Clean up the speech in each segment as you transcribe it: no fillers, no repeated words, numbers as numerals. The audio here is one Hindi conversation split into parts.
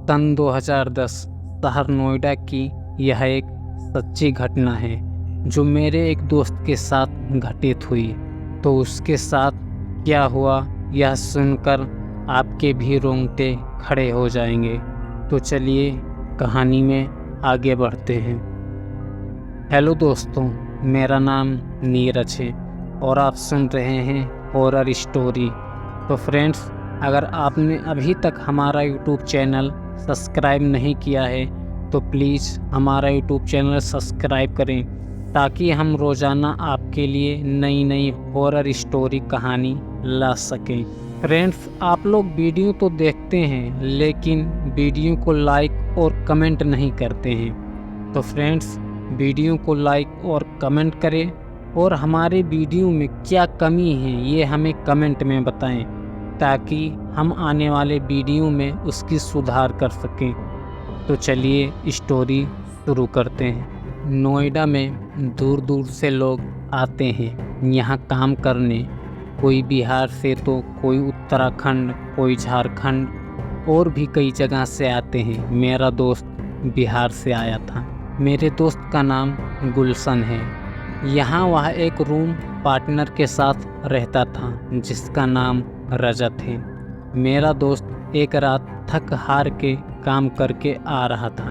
सन 2010 शहर नोएडा की यह एक सच्ची घटना है जो मेरे एक दोस्त के साथ घटित हुई। तो उसके साथ क्या हुआ यह सुनकर आपके भी रोंगटे खड़े हो जाएंगे। तो चलिए कहानी में आगे बढ़ते हैं। हेलो दोस्तों, मेरा नाम नीरज है और आप सुन रहे हैं हॉरर स्टोरी। तो फ्रेंड्स, अगर आपने अभी तक हमारा यूट्यूब चैनल सब्सक्राइब नहीं किया है तो प्लीज़ हमारा यूट्यूब चैनल सब्सक्राइब करें ताकि हम रोज़ाना आपके लिए नई नई हॉरर स्टोरी कहानी ला सकें। फ्रेंड्स, आप लोग वीडियो तो देखते हैं लेकिन वीडियो को लाइक और कमेंट नहीं करते हैं। तो फ्रेंड्स, वीडियो को लाइक और कमेंट करें और हमारे वीडियो में क्या कमी है ये हमें कमेंट में बताएं ताकि हम आने वाले वीडियो में उसकी सुधार कर सकें। तो चलिए स्टोरी शुरू करते हैं। नोएडा में दूर दूर से लोग आते हैं यहाँ काम करने। कोई बिहार से तो कोई उत्तराखंड, कोई झारखंड और भी कई जगह से आते हैं। मेरा दोस्त बिहार से आया था। मेरे दोस्त का नाम गुलशन है। यहाँ वह एक रूम पार्टनर के साथ रहता था जिसका नाम रजत है। मेरा दोस्त एक रात थक हार के काम करके आ रहा था,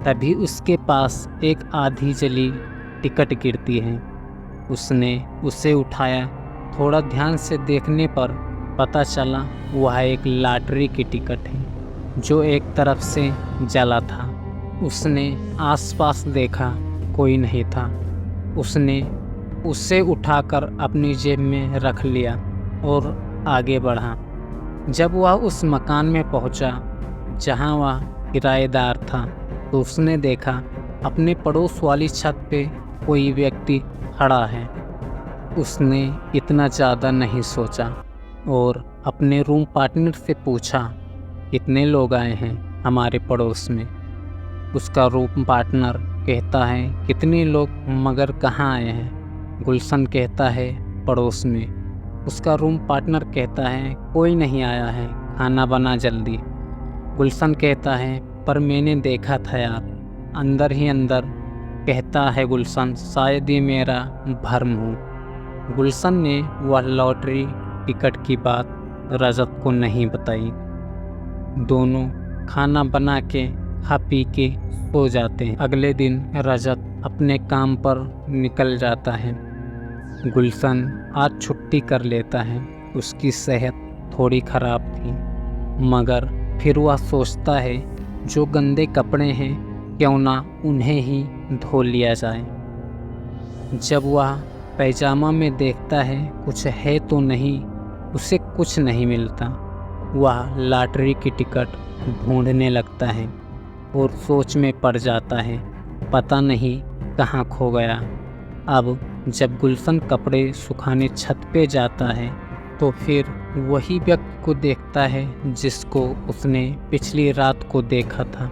तभी उसके पास एक आधी जली टिकट गिरती है। उसने उसे उठाया। थोड़ा ध्यान से देखने पर पता चला वह एक लॉटरी की टिकट है जो एक तरफ से जला था। उसने आसपास देखा, कोई नहीं था। उसने उसे उठाकर अपनी जेब में रख लिया और आगे बढ़ा। जब वह उस मकान में पहुंचा जहां वह किराएदार था तो उसने देखा अपने पड़ोस वाली छत पे कोई व्यक्ति खड़ा है। उसने इतना ज़्यादा नहीं सोचा और अपने रूम पार्टनर से पूछा, कितने लोग आए हैं हमारे पड़ोस में। उसका रूम पार्टनर कहता है, कितने लोग मगर कहाँ आए हैं। गुलशन कहता है, पड़ोस में। उसका रूम पार्टनर कहता है, कोई नहीं आया है, खाना बना जल्दी। गुलशन कहता है, पर मैंने देखा था यार, अंदर ही अंदर। कहता है गुलशन, शायद ये मेरा भ्रम हो। गुलशन ने वह लॉटरी टिकट की बात रजत को नहीं बताई। दोनों खाना बना के खा पी के सो जाते हैं। अगले दिन रजत अपने काम पर निकल जाता है। गुलशन आज छुट्टी कर लेता है। उसकी सेहत थोड़ी ख़राब थी मगर फिर वह सोचता है जो गंदे कपड़े हैं क्यों ना उन्हें ही धो लिया जाए। जब वह पैजामा में देखता है कुछ है तो नहीं, उसे कुछ नहीं मिलता। वह लॉटरी की टिकट ढूंढने लगता है और सोच में पड़ जाता है, पता नहीं कहाँ खो गया। अब जब गुलशन कपड़े सुखाने छत पे जाता है तो फिर वही व्यक्ति को देखता है जिसको उसने पिछली रात को देखा था।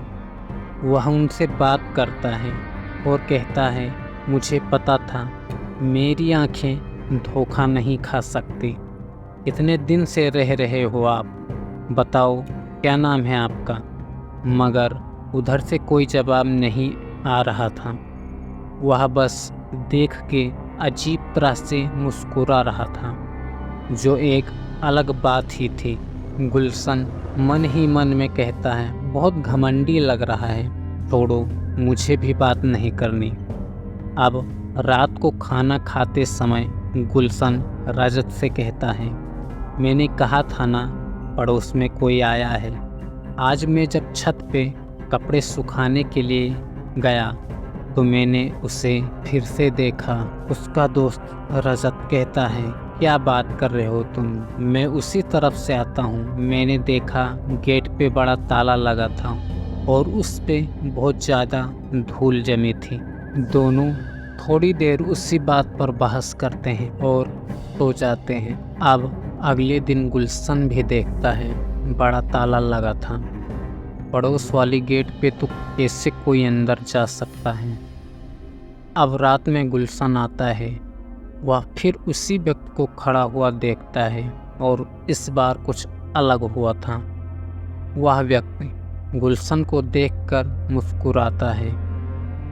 वह उनसे बात करता है और कहता है, मुझे पता था मेरी आंखें धोखा नहीं खा सकती। इतने दिन से रह रहे हो आप, बताओ क्या नाम है आपका। मगर उधर से कोई जवाब नहीं आ रहा था। वह बस देख के अजीब तरह से मुस्कुरा रहा था जो एक अलग बात ही थी। गुलशन मन ही मन में कहता है, बहुत घमंडी लग रहा है, छोड़ो मुझे भी बात नहीं करनी। अब रात को खाना खाते समय गुलशन रजत से कहता है, मैंने कहा था ना पड़ोस में कोई आया है। आज मैं जब छत पे कपड़े सुखाने के लिए गया तो मैंने उसे फिर से देखा। उसका दोस्त रजत कहता है, क्या बात कर रहे हो तुम, मैं उसी तरफ से आता हूँ। मैंने देखा गेट पे बड़ा ताला लगा था और उस पे बहुत ज़्यादा धूल जमी थी। दोनों थोड़ी देर उसी बात पर बहस करते हैं और सो जाते हैं। अब अगले दिन गुलशन भी देखता है बड़ा ताला लगा था। पड़ोस वाली गेट पे तो कैसे कोई अंदर जा सकता है। अब रात में गुलशन आता है। वह फिर उसी व्यक्ति को खड़ा हुआ देखता है और इस बार कुछ अलग हुआ था। वह व्यक्ति गुलशन को देखकर मुस्कुराता है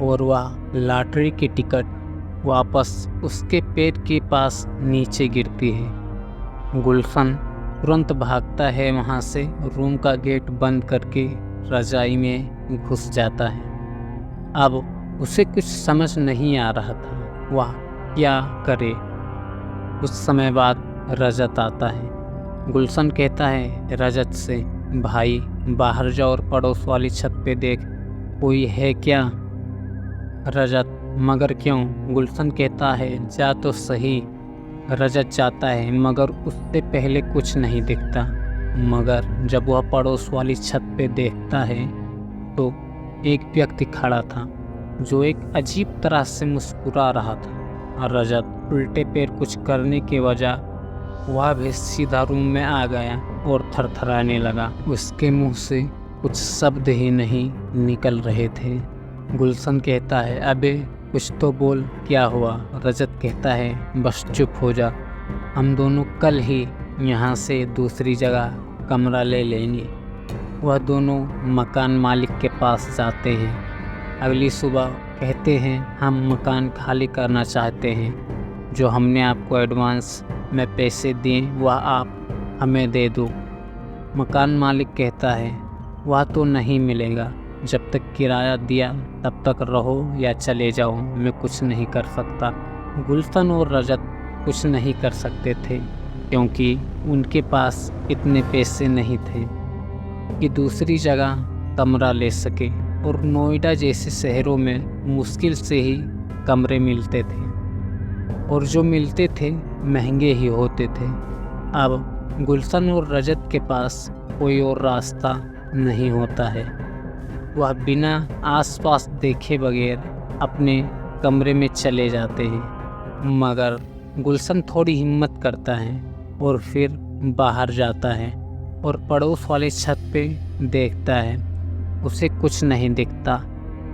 और वह लॉटरी की टिकट वापस उसके पेट के पास नीचे गिरती है। गुलशन तुरंत भागता है वहाँ से, रूम का गेट बंद करके रजाई में घुस जाता है। अब उसे कुछ समझ नहीं आ रहा था वह क्या करे। कुछ समय बाद रजत आता है। गुलशन कहता है रजत से, भाई बाहर जाओ और पड़ोस वाली छत पे देख, कोई है क्या। रजत, मगर क्यों? गुलशन कहता है जा तो सही। रजत जाता है मगर उससे पहले कुछ नहीं दिखता, मगर जब वह पड़ोस वाली छत पे देखता है तो एक व्यक्ति खड़ा था जो एक अजीब तरह से मुस्कुरा रहा था। रजत उल्टे पैर कुछ करने की वजह वह भी सीधा रूम में आ गया और थरथराने लगा। उसके मुंह से कुछ शब्द ही नहीं निकल रहे थे। गुलशन कहता है अबे कुछ तो बोल, क्या हुआ? रजत कहता है बस चुप हो जा, हम दोनों कल ही यहाँ से दूसरी जगह कमरा ले लेंगे। वह दोनों मकान मालिक के पास जाते हैं। अगली सुबह कहते हैं हम मकान खाली करना चाहते हैं, जो हमने आपको एडवांस में पैसे दिए वह आप हमें दे दो। मकान मालिक कहता है वह तो नहीं मिलेगा, जब तक किराया दिया तब तक रहो या चले जाओ, मैं कुछ नहीं कर सकता। गुलशन और रजत कुछ नहीं कर सकते थे क्योंकि उनके पास इतने पैसे नहीं थे कि दूसरी जगह कमरा ले सके, और नोएडा जैसे शहरों में मुश्किल से ही कमरे मिलते थे, और जो मिलते थे महंगे ही होते थे। अब गुलशन और रजत के पास कोई और रास्ता नहीं होता है। वह बिना आसपास देखे बगैर अपने कमरे में चले जाते हैं, मगर गुलशन थोड़ी हिम्मत करता है और फिर बाहर जाता है और पड़ोस वाली छत पे देखता है। उसे कुछ नहीं दिखता।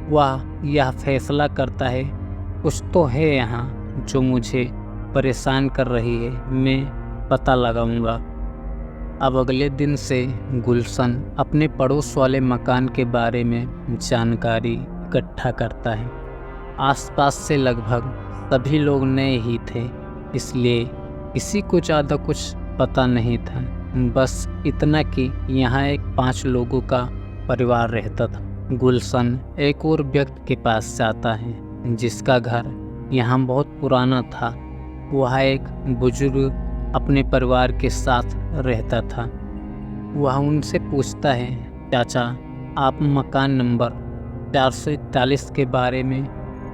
वह यह फैसला करता है कुछ तो है यहाँ जो मुझे परेशान कर रही है, मैं पता लगाऊंगा। अब अगले दिन से गुलशन अपने पड़ोस वाले मकान के बारे में जानकारी इकट्ठा करता है। आसपास से लगभग सभी लोग नए ही थे, इसलिए किसी को ज़्यादा कुछ पता नहीं था। बस इतना कि यहाँ एक 5 लोगों का परिवार रहता था। गुलशन एक और व्यक्ति के पास जाता है जिसका घर यहाँ बहुत पुराना था। वह एक बुजुर्ग अपने परिवार के साथ रहता था। वह उनसे पूछता है चाचा, आप मकान नंबर 441 के बारे में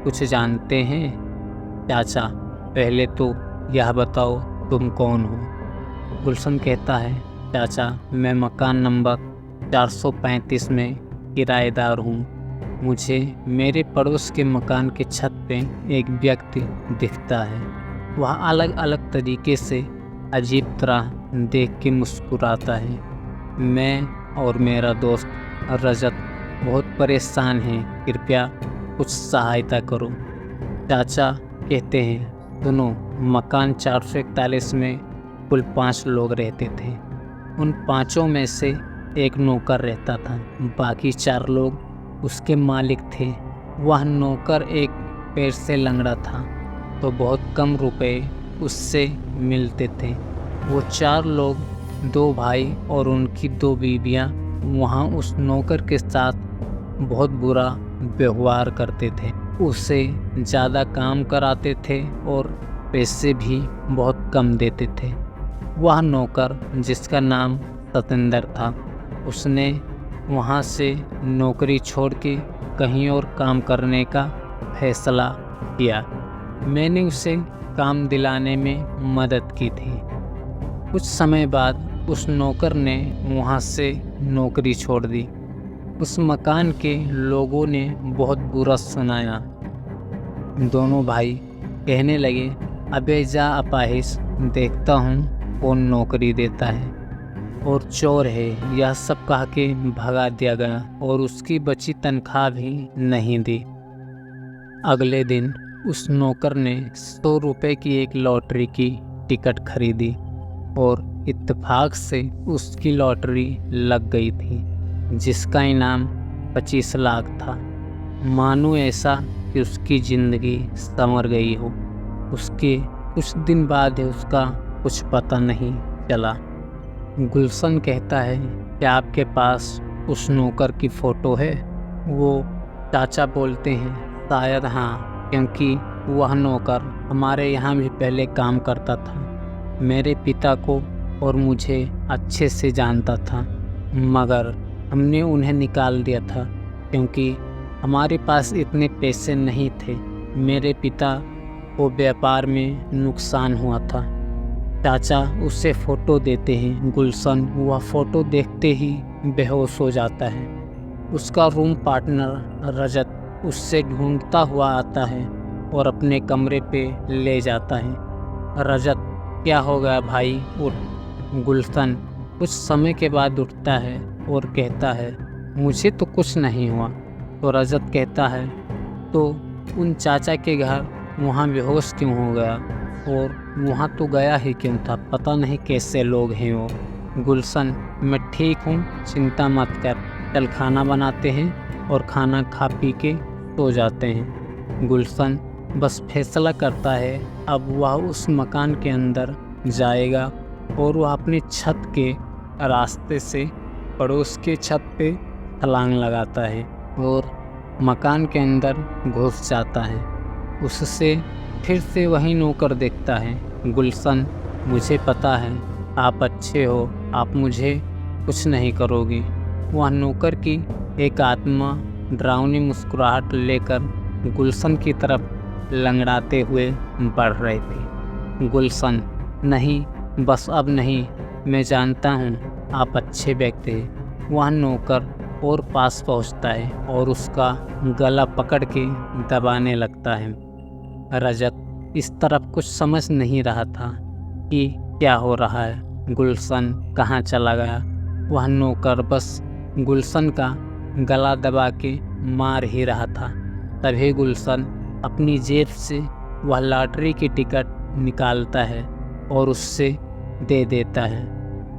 कुछ जानते हैं? चाचा, पहले तो यह बताओ तुम कौन हो? गुलशन कहता है चाचा, मैं मकान नंबर 435 में किराएदार हूँ। मुझे मेरे पड़ोस के मकान के छत पे एक व्यक्ति दिखता है। वह अलग अलग तरीके से अजीब तरह देख के मुस्कुराता है। मैं और मेरा दोस्त रजत बहुत परेशान हैं, कृपया कुछ सहायता करो। चाचा कहते हैं सुनो, मकान 441 में कुल 5 लोग रहते थे। उन 5 में से एक नौकर रहता था, बाकी 4 लोग उसके मालिक थे। वह नौकर एक पैर से लंगड़ा था तो बहुत कम रुपए उससे मिलते थे। वो 4 लोग, 2 भाई और उनकी 2 बीवियाँ वहाँ उस नौकर के साथ बहुत बुरा व्यवहार करते थे। उसे ज़्यादा काम कराते थे और पैसे भी बहुत कम देते थे। वह नौकर, जिसका नाम सतेंद्र था, उसने वहाँ से नौकरी छोड़ के कहीं और काम करने का फैसला किया। मैंने उसे काम दिलाने में मदद की थी। कुछ समय बाद उस नौकर ने वहाँ से नौकरी छोड़ दी। उस मकान के लोगों ने बहुत बुरा सुनाया। दोनों भाई कहने लगे, अबे जा अपाहिज, देखता हूँ कौन नौकरी देता है, और चोर है, यह सब कह के भगा दिया गया और उसकी बची तनख्वाह भी नहीं दी। अगले दिन उस नौकर ने 100 रुपये की एक लॉटरी की टिकट खरीदी और इत्तेफाक से उसकी लॉटरी लग गई थी। जिसका इनाम 25 लाख था। मानो ऐसा कि उसकी ज़िंदगी संवर गई हो। उसके कुछ दिन बाद उसका कुछ पता नहीं चला। गुलशन कहता है कि आपके पास उस नौकर की फ़ोटो है? वो चाचा बोलते हैं शायद हाँ, क्योंकि वह नौकर हमारे यहाँ भी पहले काम करता था। मेरे पिता को और मुझे अच्छे से जानता था, मगर हमने उन्हें निकाल दिया था क्योंकि हमारे पास इतने पैसे नहीं थे। मेरे पिता को व्यापार में नुकसान हुआ था। चाचा उससे फ़ोटो देते हैं। गुलशन वह फ़ोटो देखते ही बेहोश हो जाता है। उसका रूम पार्टनर रजत उससे ढूंढता हुआ आता है और अपने कमरे पे ले जाता है। रजत, क्या हो गया भाई, उठ। गुलशन कुछ समय के बाद उठता है और कहता है, मुझे तो कुछ नहीं हुआ। तो रजत कहता है, तो उन चाचा के घर वहाँ बेहोश क्यों हो गया? और वहाँ तो गया ही क्यों था? पता नहीं कैसे लोग हैं वो। गुलशन, मैं ठीक हूँ, चिंता मत कर। चल खाना बनाते हैं और खाना खा पी के सो जाते हैं। गुलशन बस फैसला करता है अब वह उस मकान के अंदर जाएगा और वह अपनी छत के रास्ते से पड़ोस के छत पे छलांग लगाता है और मकान के अंदर घुस जाता है। उससे फिर से वही नौकर देखता है। गुलशन, मुझे पता है आप अच्छे हो, आप मुझे कुछ नहीं करोगे। वह नौकर की एक आत्मा डरावनी मुस्कुराहट लेकर गुलशन की तरफ लंगड़ाते हुए बढ़ रही थी। गुलशन, नहीं, बस अब नहीं, मैं जानता हूँ आप अच्छे व्यक्ति हैं। वह नौकर और पास पहुँचता है और उसका गला पकड़ के दबाने लगता है। रजत इस तरफ कुछ समझ नहीं रहा था कि क्या हो रहा है। गुलशन कहाँ चला गया? वह नौकर बस गुलशन का गला दबा के मार ही रहा था। तभी गुलशन अपनी जेब से वह लॉटरी की टिकट निकालता है और उससे दे देता है।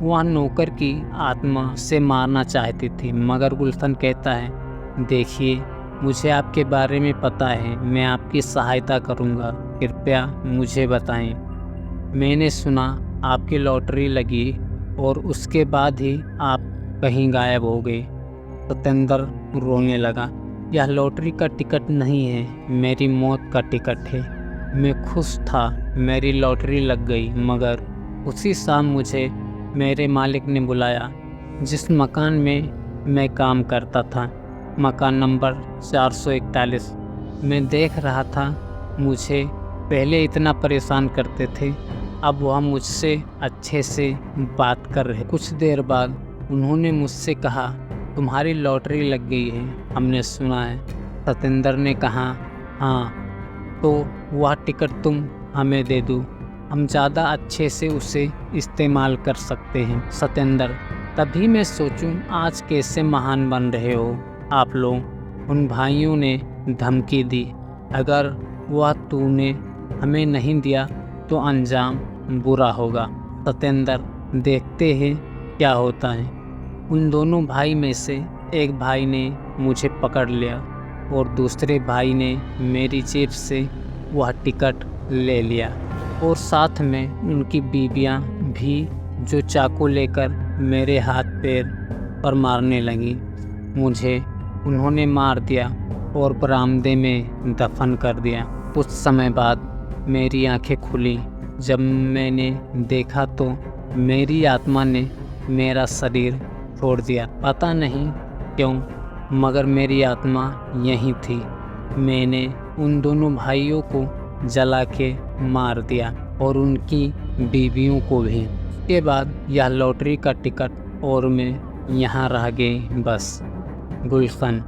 वह नौकर की आत्मा से मारना चाहती थी, मगर गुलशन कहता है, देखिए, मुझे आपके बारे में पता है, मैं आपकी सहायता करूंगा, कृपया मुझे बताएं। मैंने सुना आपकी लॉटरी लगी और उसके बाद ही आप कहीं गायब हो गए। सतेंद्र रोने लगा। यह लॉटरी का टिकट नहीं है, मेरी मौत का टिकट है। मैं खुश था मेरी लॉटरी लग गई, मगर उसी शाम मुझे मेरे मालिक ने बुलाया जिस मकान में मैं काम करता था, मकान नंबर 441। मैं देख रहा था, मुझे पहले इतना परेशान करते थे, अब वह मुझसे अच्छे से बात कर रहे। कुछ देर बाद उन्होंने मुझसे कहा, तुम्हारी लॉटरी लग गई है, हमने सुना है। सतेंद्र ने कहा, हाँ, तो वह टिकट तुम हमें दे दो, हम ज़्यादा अच्छे से उसे इस्तेमाल कर सकते हैं। सतेंद्र, तभी मैं सोचूं आज कैसे महान बन रहे हो आप लोग। उन भाइयों ने धमकी दी, अगर वह तूने हमें नहीं दिया तो अंजाम बुरा होगा। सतेंद्र, देखते हैं क्या होता है। उन दोनों भाई में से एक भाई ने मुझे पकड़ लिया और दूसरे भाई ने मेरी जेब से वह टिकट ले लिया और साथ में उनकी बीवियां भी, जो चाकू लेकर मेरे हाथ पैर पर मारने लगी। मुझे उन्होंने मार दिया और बरामदे में दफन कर दिया। कुछ समय बाद मेरी आंखें खुली। जब मैंने देखा तो मेरी आत्मा ने मेरा शरीर छोड़ दिया। पता नहीं क्यों, मगर मेरी आत्मा यहीं थी। मैंने उन दोनों भाइयों को जला के मार दिया और उनकी बीवियों को भी। उसके बाद यह लॉटरी का टिकट और मैं यहाँ रह गई बस। गुलशन,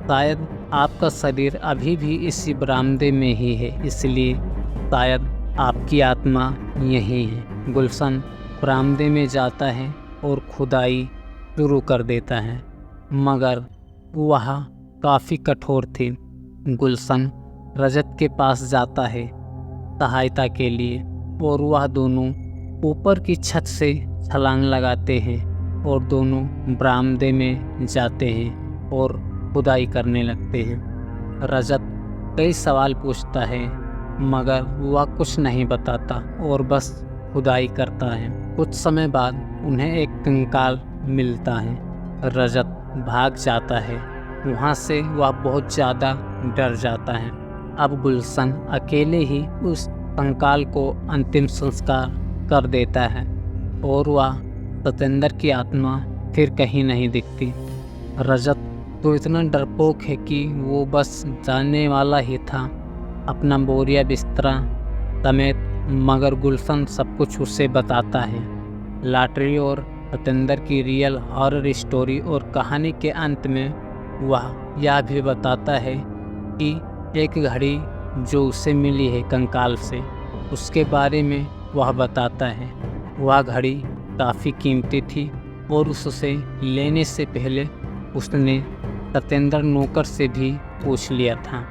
शायद आपका शरीर अभी भी इसी बरामदे में ही है, इसलिए शायद आपकी आत्मा यही है। गुलशन बरामदे में जाता है और खुदाई शुरू कर देता है, मगर वह काफ़ी कठोर थी। गुलशन रजत के पास जाता है सहायता के लिए और वह दोनों ऊपर की छत से छलांग लगाते हैं और दोनों बरामदे में जाते हैं और खुदाई करने लगते हैं। रजत कई सवाल पूछता है मगर वह कुछ नहीं बताता और बस खुदाई करता है। कुछ समय बाद उन्हें एक कंकाल मिलता है। रजत भाग जाता है वहाँ से। वह बहुत ज़्यादा डर जाता है। अब गुलशन अकेले ही उस कंकाल को अंतिम संस्कार कर देता है और वह सतेंद्र की आत्मा फिर कहीं नहीं दिखती। रजत तो इतना डरपोक है कि वो बस जाने वाला ही था अपना बोरिया बिस्तरा समेत, मगर गुलशन सब कुछ उसे बताता है। लॉटरी और सतेंद्र की रियल हॉरर स्टोरी और कहानी के अंत में वह यह भी बताता है कि एक घड़ी जो उसे मिली है कंकाल से, उसके बारे में वह बताता है। वह घड़ी काफ़ी कीमती थी और उससे लेने से पहले उसने सतेंद्र नौकर से भी पूछ लिया था,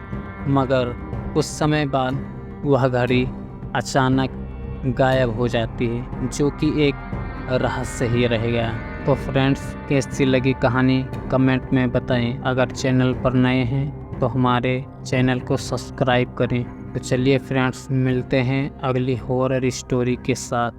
मगर कुछ समय बाद वह घड़ी अचानक गायब हो जाती है, जो कि एक रहस्य ही रह गया। तो फ्रेंड्स, कैसी लगी कहानी कमेंट में बताएं। अगर चैनल पर नए हैं तो हमारे चैनल को सब्सक्राइब करें। तो चलिए फ्रेंड्स, मिलते हैं अगली हॉरर स्टोरी के साथ।